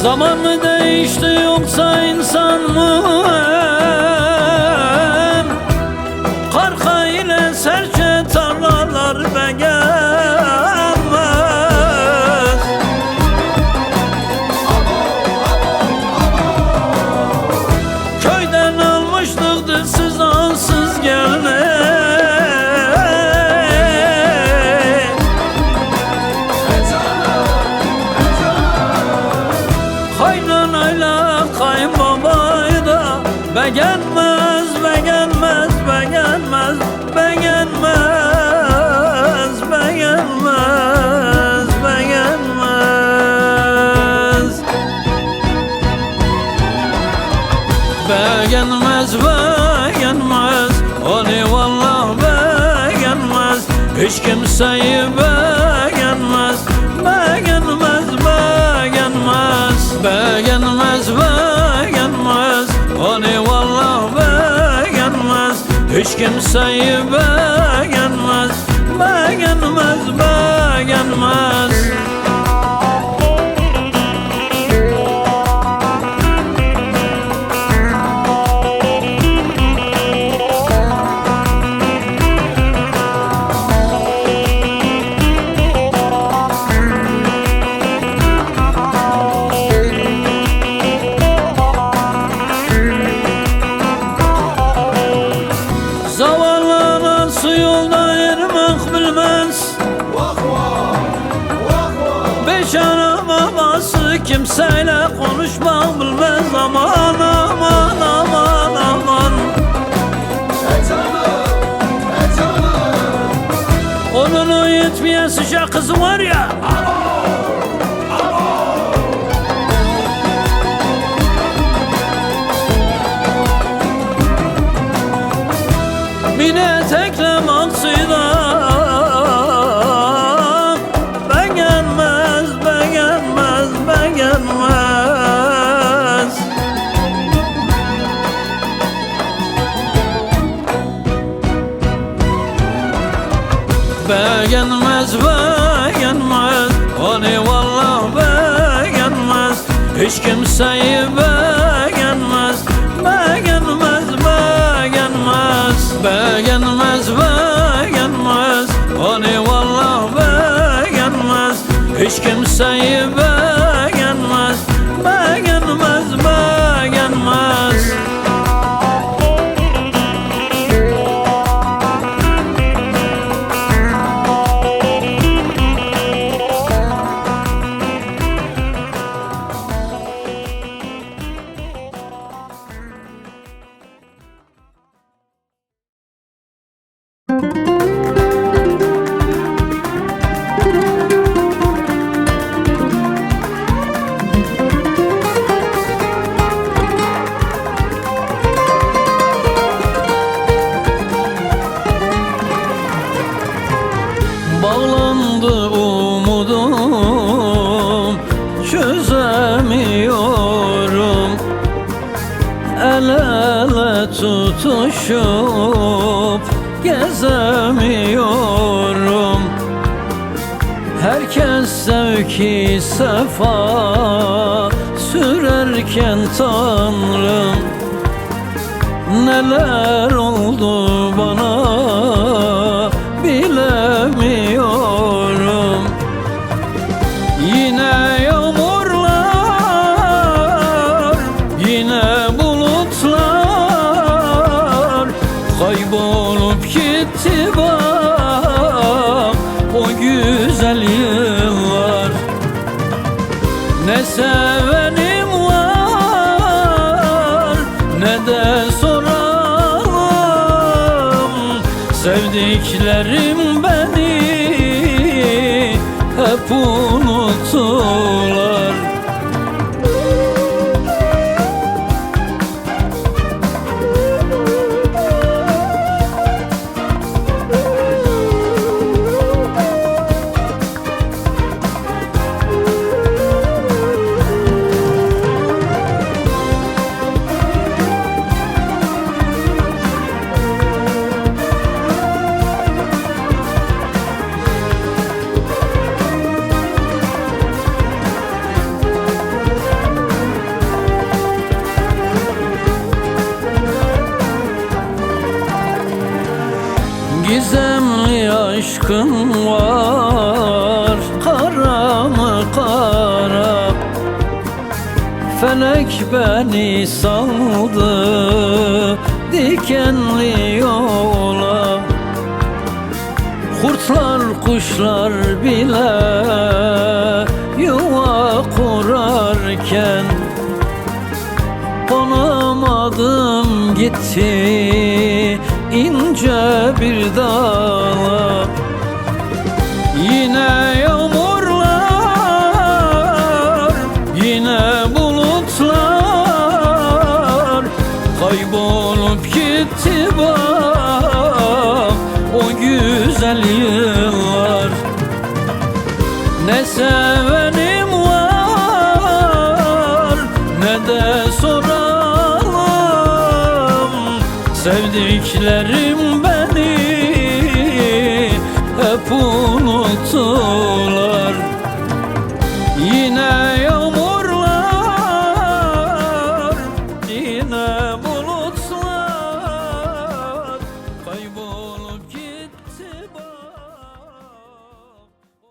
Zaman mı değişti yoksa insan mı? Karka ile serçe tarlalar beğenmez. Köyden almıştık dizsiz ansız geldi. Kaynanayla kayınbabayı da beğenmez, beğenmez, beğenmez, beğenmez, beğenmez, beğenmez. Beğenmez, beğenmez, onu vallah beğenmez. Hiç kimseyi beğenmez, beğenmez, beğenmez. Beğenmez, beğenmez, onu vallah beğenmez. Hiç kimseyi beğenmez, beğenmez, beğenmez. Beşara babası kimseyle konuşmak bilmez. Aman aman aman aman. Onun o yetmeyen sıcak kızı var ya. Mine tekle maksida beğenmez, beğenmez, beğenmez. Beğenmez, beğenmez, onu vallah beğenmez. Hiç kimseyi beğenmez, beğenmez, beğenmez. Beğenmez, beğenmez, onu vallah beğenmez. Hiç kimseyi beğenmez, beğenmez, beğenmez. Bağlandı umudum, çözemiyorum. El ele tutuşup gezemiyorum. Herkes zevki sefa sürerken Tanrım, neler oldu bana bilemiyorum. Yine yağmurlar, yine bulutlar, kaybolup gitti bak o güzel yıllar. Ne sevenim var, ne de soralım. Sevdiklerim beni hep unuttular. Gizemli aşkın var, kara mı kara. Felek beni saldı dikenli yola. Kurtlar kuşlar bile yuva kurarken konamadım gitti ince bir dağla. Yine yağmurlar, yine bulutlar, kaybolup gitti bak o güzel yıllar. Ne sevenim var ne de soralım, sevdiklerim beni hep unuttular. Yine yağmurlar, yine bulutlar, kaybolup gitti bak o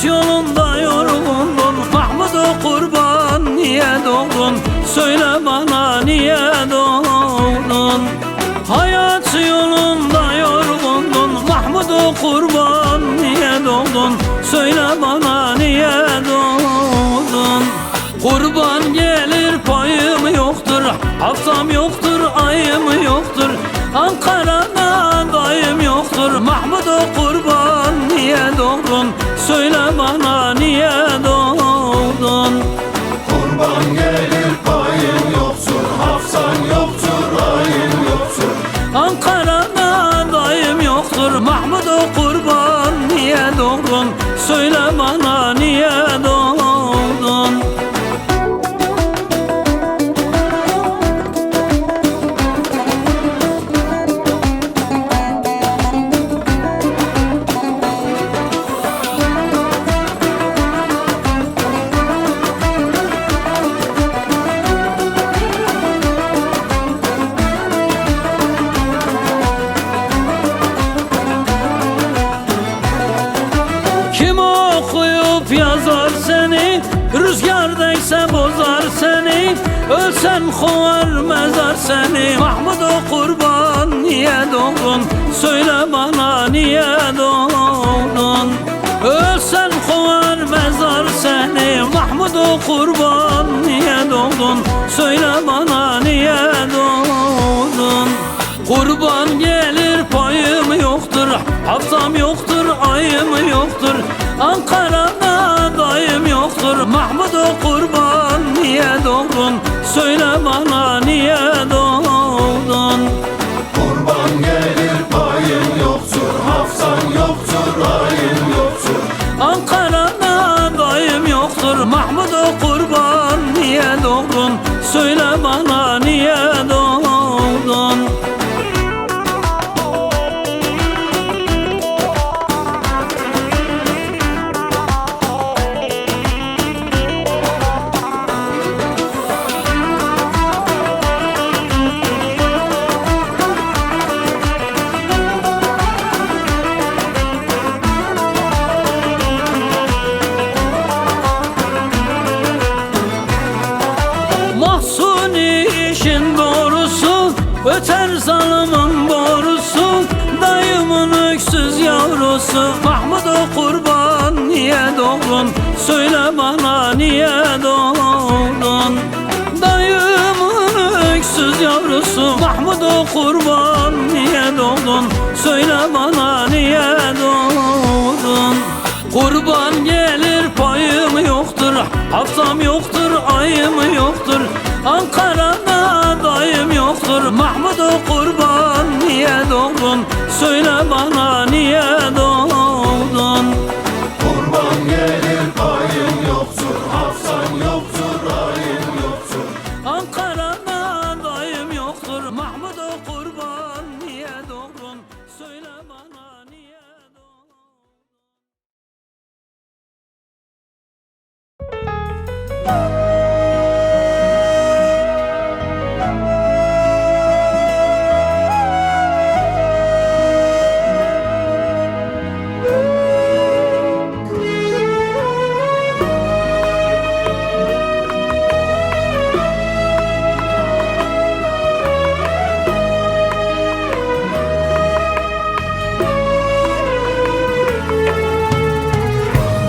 yolunda yorgundun Mahmud-u Kurban, niye doğdun? Söyle bana niye doğdun? Hayat yolunda yorgundun Mahmud-u Kurban, niye doğdun? Söyle bana niye doğdun? Kurban gelir payım yoktur, haftam yoktur, ayım yoktur. Ankara'da dayım yoktur Mahmud-u Kurban, niye doğdun? Söyle bana niye doğdun? Kurban gelir payın yoktur, hafsan yoktur, ayın yoktur. Ankara'da dayım yoktur Mahmud-u Kurban, niye doğdun? Söyle bana niye doğdun? Yazar seni, rüzgar değse bozar seni. Ölsen kovar mezar seni Mahmud-u Kurban, niye doğdun? Söyle bana niye doğdun? Ölsen kovar mezar seni Mahmud-u Kurban, niye doğdun? Söyle bana niye doğdun? Kurban gelir payım yoktur, haftam yoktur, ayım yoktur. Ankara'da dayım yoktur Mahmud-u Kurban, niye doğdun? Söyle bana niye doğdun? Kurban gelir payın yoktur, hafsan yoktur, ayın yoktur. Ankara'da dayım yoktur Mahmud-u Kurban, niye doğdun? Söyle bana niye doğdun? Öter zalımın borusu, dayımın öksüz yavrusu. Mahmud-u Kurban, niye doğdun? Söyle bana niye doğdun? Dayımın öksüz yavrusu Mahmud-u Kurban, niye doğdun? Söyle bana niye doğdun? Kurban gelir payım yoktur, Haftam yoktur, ayım yoktur, Ankara'da dayım yoktur. Mahmud'u kurban niye doğdun? Söyle bana niye doğdun? Kurban gelir payın yoktur, hafsan yoktur, ayın yoktur. Ankara'da dayım yoktur. Mahmud'u kurban niye doğdun? Söyle bana niye doğdun?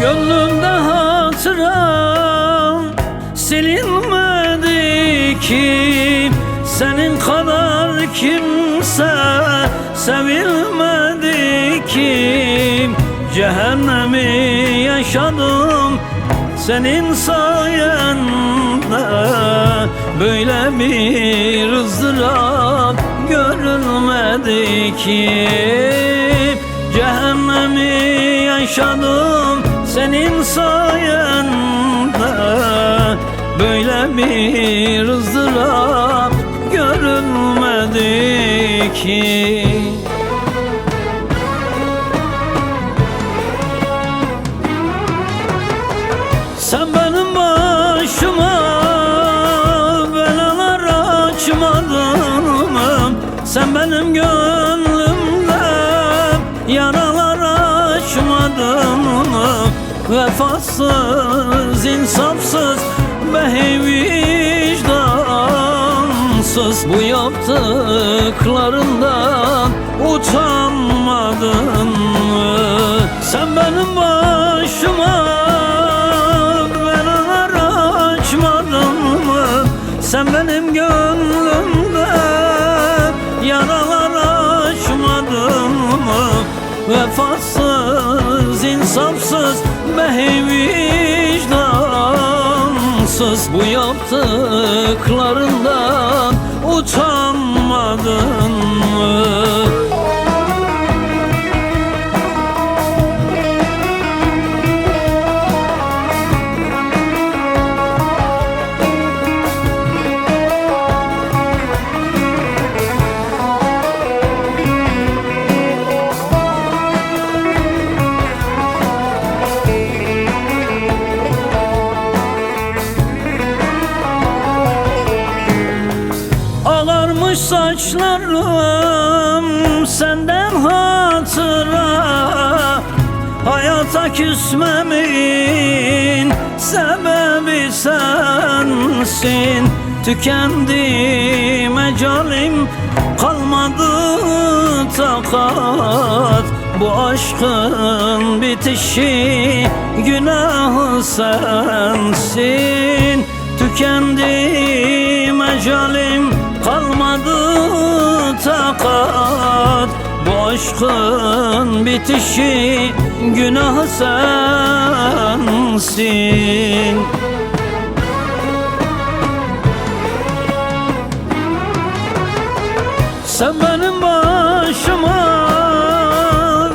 Gönlümde hatıram silinmedi ki, senin kadar kimse sevilmedi ki. Cehennemi yaşadım senin sayende, böyle bir ızdırap görülmedi ki. Cehennemi yaşadım senin sayende, böyle bir ızdırap görülmedi ki. Sen benim başıma belalar açmadın mı? Sen benim gönlümde yaralar açmadın mı? Vefasız, insafsız, behi vicdansız, bu yaptıklarından utanmadın mı? Sen benim başıma belalar açmadın mı? Sen benim gönlümde yaralar açmadın mı? Vefasız, insafsız, behi vicdansız, bu yaptıklarından utanmadın mı? Ağarmış saçlarım senden hatıra, hayata küsmemin sebebi sensin. Tükendi mecalim, kalmadı takat, bu aşkın bitişi günahı sensin. Tükendi mecalim, kalmadı takat, bu aşkın bitişi günahı sensin. Sen benim başıma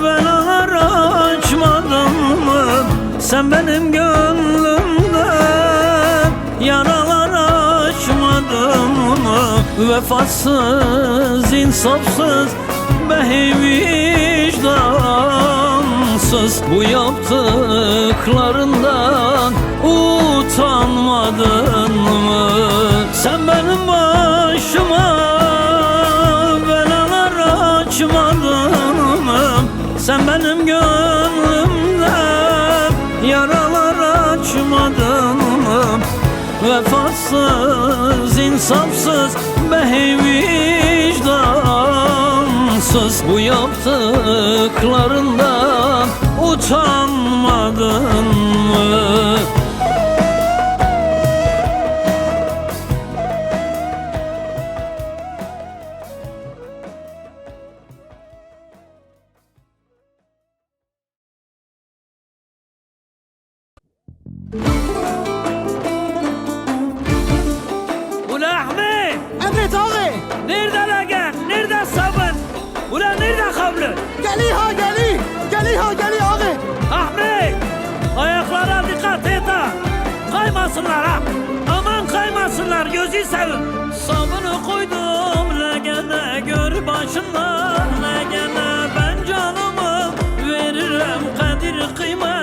belalar açmadın mı? Sen benim gönlümde yaralar açmadın mı? Vefasız, insafsız, behi vicdansız, bu yaptıklarından utanmadın mı? Sen benim başıma belalar açmadın mı? Sen benim gönlümde yaralar açmadın mı? Vefasız, insafsız, behi vicdansız, bu yaptıklarından utanmadın mı? kaymasınlar ha. Aman kaymasınlar, gözü sevin. Sabrı koydum legene, gör başından legene. Ben canımı veririm kadir kıymet